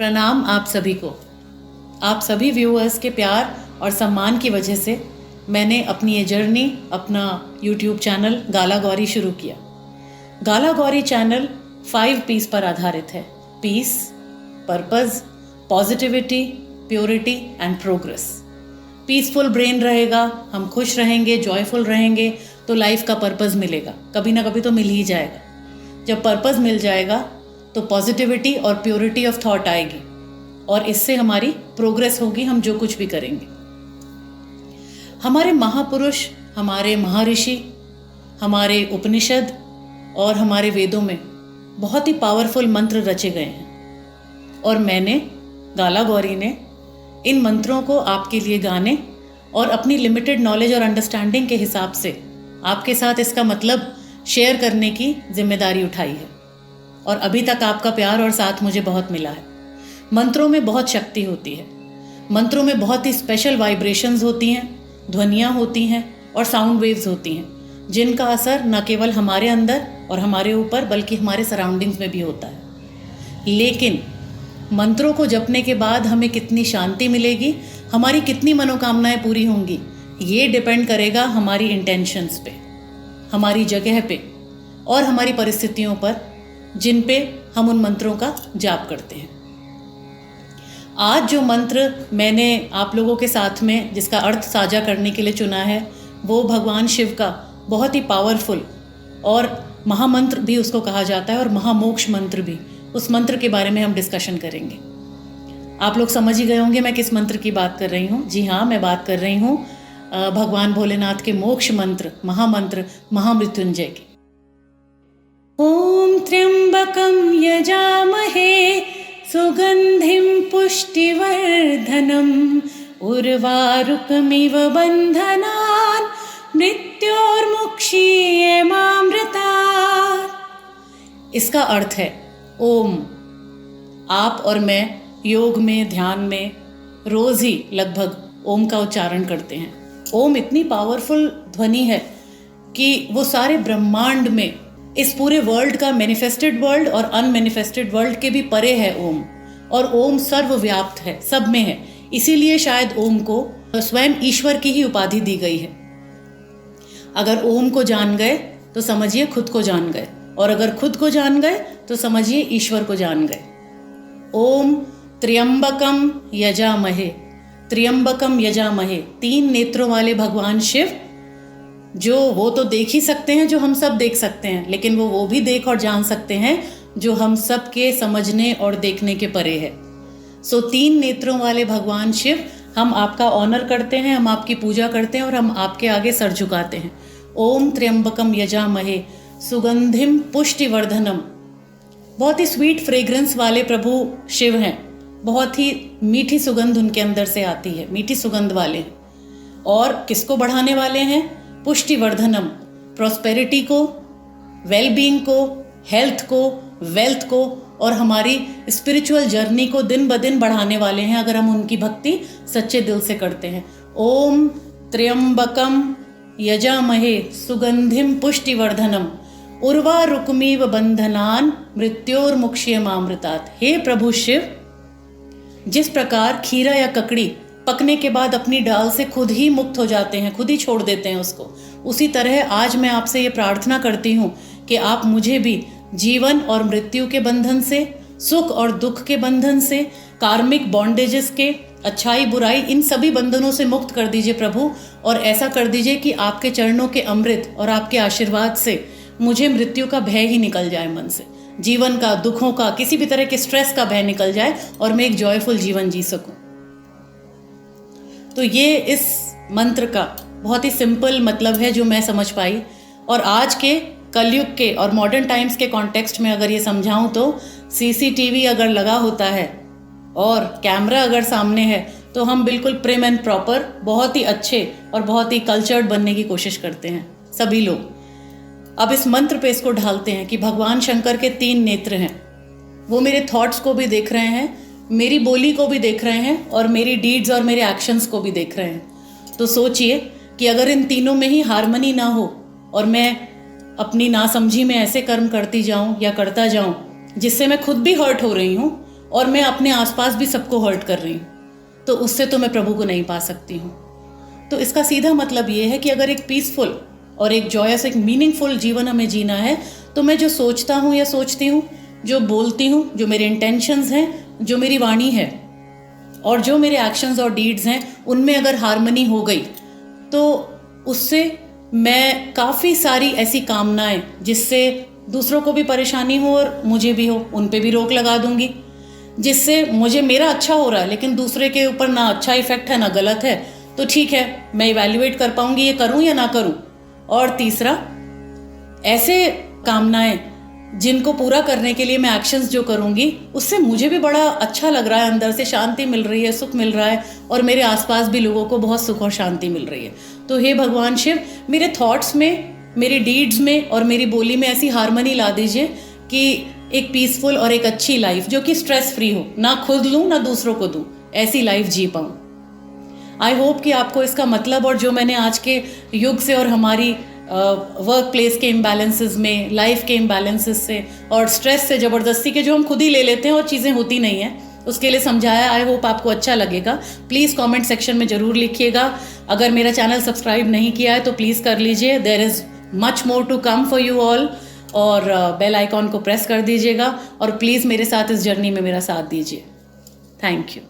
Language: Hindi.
प्रणाम आप सभी को। आप सभी व्यूअर्स के प्यार और सम्मान की वजह से मैंने अपनी ये जर्नी, अपना यूट्यूब चैनल गाला गौरी शुरू किया। गाला गौरी चैनल 5 पीस पर आधारित है। Peace, purpose, positivity, purity and progress. Peaceful brain रहेगा, हम खुश रहेंगे, जॉयफुल रहेंगे तो लाइफ का पर्पस मिलेगा, कभी ना कभी तो मिल ही जाएगा। जब पर्पस मिल जाएगा तो पॉजिटिविटी और प्योरिटी ऑफ थॉट आएगी और इससे हमारी प्रोग्रेस होगी, हम जो कुछ भी करेंगे। हमारे महापुरुष, हमारे महर्षि, हमारे उपनिषद और हमारे वेदों में बहुत ही पावरफुल मंत्र रचे गए हैं और मैंने, गाला गौरी ने, इन मंत्रों को आपके लिए गाने और अपनी लिमिटेड नॉलेज और अंडरस्टैंडिंग के हिसाब से आपके साथ इसका मतलब शेयर करने की जिम्मेदारी उठाई है। और अभी तक आपका प्यार और साथ मुझे बहुत मिला है। मंत्रों में बहुत शक्ति होती है, मंत्रों में बहुत ही स्पेशल वाइब्रेशंस होती हैं, ध्वनियाँ होती हैं और साउंड वेव्स होती हैं, जिनका असर न केवल हमारे अंदर और हमारे ऊपर बल्कि हमारे सराउंडिंग्स में भी होता है। लेकिन मंत्रों को जपने के बाद हमें कितनी शांति मिलेगी, हमारी कितनी मनोकामनाएं पूरी होंगी, ये डिपेंड करेगा हमारी इंटेंशंस पे, हमारी जगह पे और हमारी परिस्थितियों पर जिन पे हम उन मंत्रों का जाप करते हैं। आज जो मंत्र मैंने आप लोगों के साथ में जिसका अर्थ साझा करने के लिए चुना है, वो भगवान शिव का बहुत ही पावरफुल और महामंत्र भी उसको कहा जाता है और महामोक्ष मंत्र भी। उस मंत्र के बारे में हम डिस्कशन करेंगे। आप लोग समझ ही गए होंगे मैं किस मंत्र की बात कर रही हूँ। जी हाँ, मैं बात कर रही हूँ भगवान भोलेनाथ के मोक्ष मंत्र, महामंत्र महामृत्युंजय की। ओम त्र्यंबकं यजामहे सुगंधिं पुष्टिवर्धनम् उर्वारुकमिव बन्धनान् मृत्योर्मुक्षीयमामृतात्। इसका अर्थ है ओम। आप और मैं योग में, ध्यान में रोज ही लगभग ओम का उच्चारण करते हैं। ओम इतनी पावरफुल ध्वनि है कि वो सारे ब्रह्मांड में, इस पूरे वर्ल्ड का मैनिफेस्टेड वर्ल्ड और अनमैनिफेस्टेड वर्ल्ड के भी परे है ओम। और ओम सर्वव्याप्त है, सब में है। इसीलिए शायद ओम को स्वयं ईश्वर की ही उपाधि दी गई है। अगर ओम को जान गए तो समझिए खुद को जान गए, और अगर खुद को जान गए तो समझिए ईश्वर को जान गए। ओम त्र्यंबकम यजामहे। त्र्यंबकम यजामहे, 3 नेत्रों वाले भगवान शिव, जो वो तो देख ही सकते हैं, जो हम सब देख सकते हैं, लेकिन वो भी देख और जान सकते हैं जो हम सब के समझने और देखने के परे है। सो 3 नेत्रों वाले भगवान शिव, हम आपका ऑनर करते हैं, हम आपकी पूजा करते हैं और हम आपके आगे सर झुकाते हैं। ओम त्र्यंबकम यजामहे सुगंधिम पुष्टिवर्धनम। बहुत ही स्वीट फ्रेग्रेंस वाले प्रभु शिव हैं, बहुत ही मीठी सुगंध उनके अंदर से आती है, मीठी सुगंध वाले हैं। और किसको बढ़ाने वाले हैं? पुष्टिवर्धनम, प्रॉस्पेरिटी को, वेलबींग को, हेल्थ को, वेल्थ को और हमारी स्पिरिचुअल जर्नी को दिन ब दिन बढ़ाने वाले हैं अगर हम उनकी भक्ति सच्चे दिल से करते हैं। ओम त्र्यंबकम यजामहे सुगंधिम पुष्टिवर्धनम उर्वारुकमिव बंधनान मृत्योर्मुक्षीयमामृतात्। हे प्रभु शिव, जिस प्रकार खीरा या ककड़ी पकने के बाद अपनी डाल से खुद ही मुक्त हो जाते हैं, खुद ही छोड़ देते हैं उसको, उसी तरह आज मैं आपसे ये प्रार्थना करती हूँ कि आप मुझे भी जीवन और मृत्यु के बंधन से, सुख और दुख के बंधन से, कार्मिक बॉन्डेजेस के, अच्छाई बुराई, इन सभी बंधनों से मुक्त कर दीजिए प्रभु। और ऐसा कर दीजिए कि आपके चरणों के अमृत और आपके आशीर्वाद से मुझे मृत्यु का भय ही निकल जाए मन से, जीवन का, दुखों का, किसी भी तरह के स्ट्रेस का भय निकल जाए और मैं एक जॉयफुल जीवन जी सकूं। तो ये इस मंत्र का बहुत ही सिंपल मतलब है जो मैं समझ पाई। और आज के कलयुग के और मॉडर्न टाइम्स के कॉन्टेक्स्ट में अगर ये समझाऊं तो सीसीटीवी अगर लगा होता है और कैमरा अगर सामने है तो हम बिल्कुल प्रिम एंड प्रॉपर, बहुत ही अच्छे और बहुत ही कल्चर्ड बनने की कोशिश करते हैं सभी लोग। अब इस मंत्र पे इसको ढालते हैं कि भगवान शंकर के 3 नेत्र हैं, वो मेरे थॉट्स को भी देख रहे हैं, मेरी बोली को भी देख रहे हैं और मेरी डीड्स और मेरे एक्शंस को भी देख रहे हैं। तो सोचिए कि अगर इन तीनों में ही हार्मनी ना हो और मैं अपनी नासमझी में ऐसे कर्म करती जाऊं या करता जाऊं जिससे मैं खुद भी हर्ट हो रही हूं, और मैं अपने आसपास भी सबको हर्ट कर रही हूँ, तो उससे तो मैं प्रभु को नहीं पा सकती हूँ। तो इसका सीधा मतलब ये है कि अगर एक पीसफुल और एक जॉयस, एक मीनिंगफुल जीवन हमें जीना है, तो मैं जो सोचता हूँ या सोचती हूँ, जो बोलती हूँ, जो मेरे इंटेंशंस हैं, जो मेरी वाणी है और जो मेरे एक्शंस और डीड्स हैं, उनमें अगर हार्मनी हो गई तो उससे मैं काफ़ी सारी ऐसी कामनाएं जिससे दूसरों को भी परेशानी हो और मुझे भी हो, उन पे भी रोक लगा दूंगी। जिससे मुझे, मेरा अच्छा हो रहा है लेकिन दूसरे के ऊपर ना अच्छा इफेक्ट है ना गलत है, तो ठीक है, मैं इवैल्यूएट कर पाऊंगी ये करूं या ना करूं। और तीसरा, ऐसे कामनाएं जिनको पूरा करने के लिए मैं एक्शंस जो करूंगी, उससे मुझे भी बड़ा अच्छा लग रहा है, अंदर से शांति मिल रही है, सुख मिल रहा है, और मेरे आसपास भी लोगों को बहुत सुख और शांति मिल रही है। तो हे भगवान शिव, मेरे थॉट्स में, मेरे डीड्स में और मेरी बोली में ऐसी हार्मनी ला दीजिए कि एक पीसफुल और एक अच्छी लाइफ जो कि स्ट्रेस फ्री हो, ना खुद लूँ ना दूसरों को दूँ, ऐसी लाइफ जी पाऊँ। आई होप कि आपको इसका मतलब और जो मैंने आज के युग से और हमारी वर्क प्लेस के इम्बैलेंसेस में, लाइफ के इम्बैलेंसेस से और स्ट्रेस से, ज़बरदस्ती के जो हम खुद ही ले लेते हैं और चीज़ें होती नहीं हैं, उसके लिए समझाया। आई होप आपको अच्छा लगेगा। प्लीज़ कमेंट सेक्शन में ज़रूर लिखिएगा। अगर मेरा चैनल सब्सक्राइब नहीं किया है तो प्लीज़ कर लीजिए। There is much more to come for you all. और बेल आइकॉन को प्रेस कर दीजिएगा और प्लीज़ मेरे साथ इस जर्नी में मेरा साथ दीजिए। Thank you.